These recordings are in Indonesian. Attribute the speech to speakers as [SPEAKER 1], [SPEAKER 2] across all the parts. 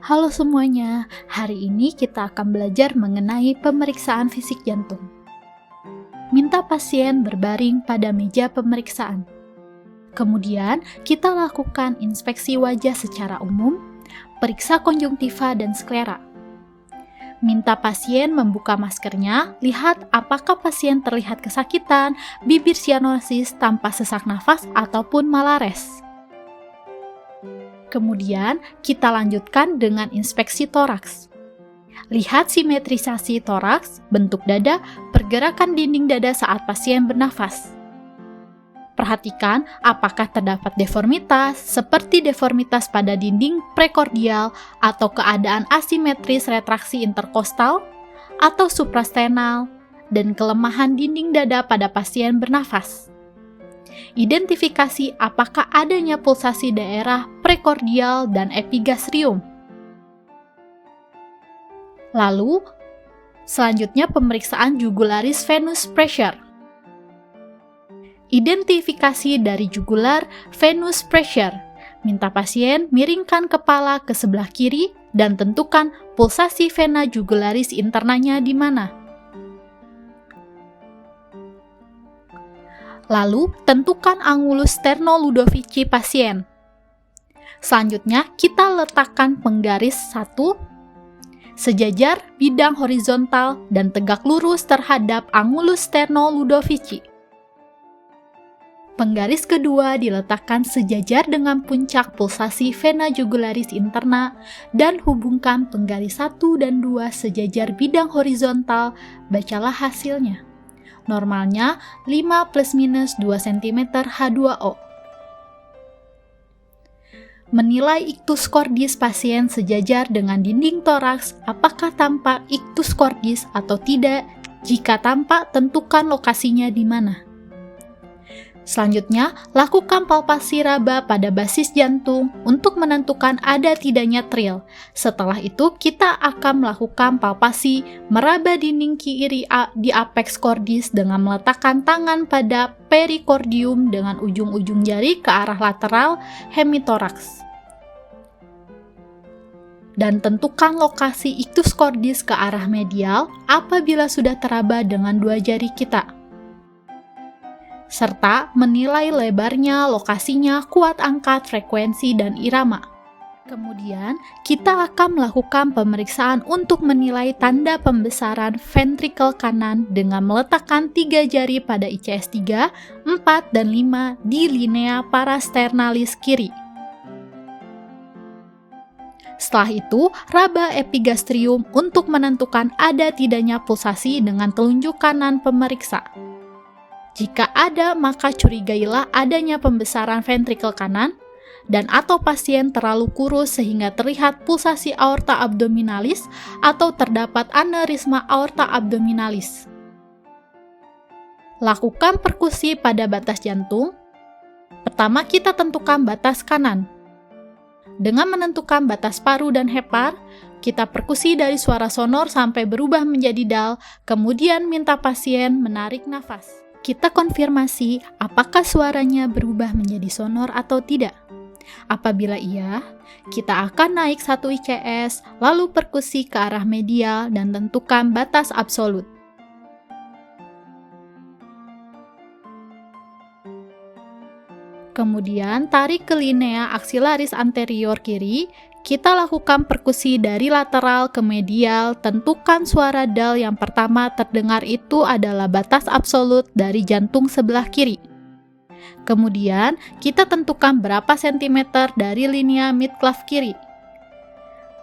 [SPEAKER 1] Halo semuanya, hari ini kita akan belajar mengenai pemeriksaan fisik jantung. Minta pasien berbaring pada meja pemeriksaan. Kemudian, kita lakukan inspeksi wajah secara umum, periksa konjungtiva dan sklera. Minta pasien membuka maskernya, lihat apakah pasien terlihat kesakitan, bibir sianosis tanpa sesak nafas ataupun malares. Kemudian, kita lanjutkan dengan inspeksi toraks. Lihat simetrisasi toraks, bentuk dada, pergerakan dinding dada saat pasien bernafas. Perhatikan apakah terdapat deformitas, seperti deformitas pada dinding prekordial atau keadaan asimetris retraksi interkostal atau suprastenal, dan kelemahan dinding dada pada pasien bernafas. Identifikasi apakah adanya pulsasi daerah prekordial dan epigastrium. Lalu, selanjutnya pemeriksaan jugularis venous pressure. Identifikasi dari jugular venous pressure. Minta pasien miringkan kepala ke sebelah kiri dan tentukan pulsasi vena jugularis internanya di mana. Lalu, tentukan angulus sternoludovici pasien. Selanjutnya, kita letakkan penggaris 1, sejajar, bidang horizontal, dan tegak lurus terhadap angulus sternoludovici. Penggaris kedua diletakkan sejajar dengan puncak pulsasi vena jugularis interna dan hubungkan penggaris 1 dan 2 sejajar bidang horizontal, bacalah hasilnya. Normalnya 5 ± 2 cm H2O. Menilai ictus cordis pasien sejajar dengan dinding toraks, apakah tampak ictus cordis atau tidak? Jika tampak, tentukan lokasinya di mana. Selanjutnya, lakukan palpasi raba pada basis jantung untuk menentukan ada tidaknya trill. Setelah itu, kita akan melakukan palpasi meraba dinding kiri di apex cordis dengan meletakkan tangan pada perikordium dengan ujung-ujung jari ke arah lateral hemitoraks. Dan tentukan lokasi ictus cordis ke arah medial apabila sudah teraba dengan 2 jari kita. Serta menilai lebarnya, lokasinya, kuat angkat, frekuensi, dan irama. Kemudian, kita akan melakukan pemeriksaan untuk menilai tanda pembesaran ventrikel kanan dengan meletakkan 3 jari pada ICS 3, 4, dan 5 di linea parasternalis kiri. Setelah itu, raba epigastrium untuk menentukan ada tidaknya pulsasi dengan telunjuk kanan pemeriksa. Jika ada, maka curigailah adanya pembesaran ventrikel kanan dan atau pasien terlalu kurus sehingga terlihat pulsasi aorta abdominalis atau terdapat aneurisma aorta abdominalis. Lakukan perkusi pada batas jantung. Pertama, kita tentukan batas kanan. Dengan menentukan batas paru dan hepar, kita perkusi dari suara sonor sampai berubah menjadi dal, kemudian minta pasien menarik nafas. Kita konfirmasi apakah suaranya berubah menjadi sonor atau tidak. Apabila iya, kita akan naik 1 ICS, lalu perkusi ke arah medial dan tentukan batas absolut. Kemudian tarik ke linea aksilaris anterior kiri. Kita lakukan perkusi dari lateral ke medial, tentukan suara dal yang pertama terdengar itu adalah batas absolut dari jantung sebelah kiri. Kemudian, kita tentukan berapa sentimeter dari linea midclav kiri.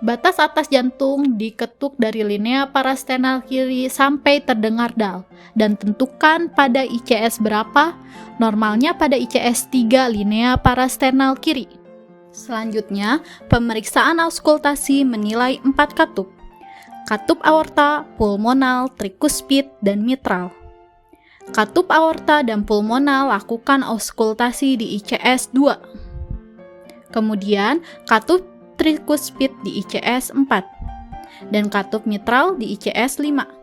[SPEAKER 1] Batas atas jantung diketuk dari linea parasternal kiri sampai terdengar dal, dan tentukan pada ICS berapa, normalnya pada ICS 3 linea parasternal kiri. Selanjutnya, pemeriksaan auskultasi menilai 4 katup. Katup aorta, pulmonal, trikuspid, dan mitral. Katup aorta dan pulmonal lakukan auskultasi di ICS 2. Kemudian, katup trikuspid di ICS 4. Dan katup mitral di ICS 5.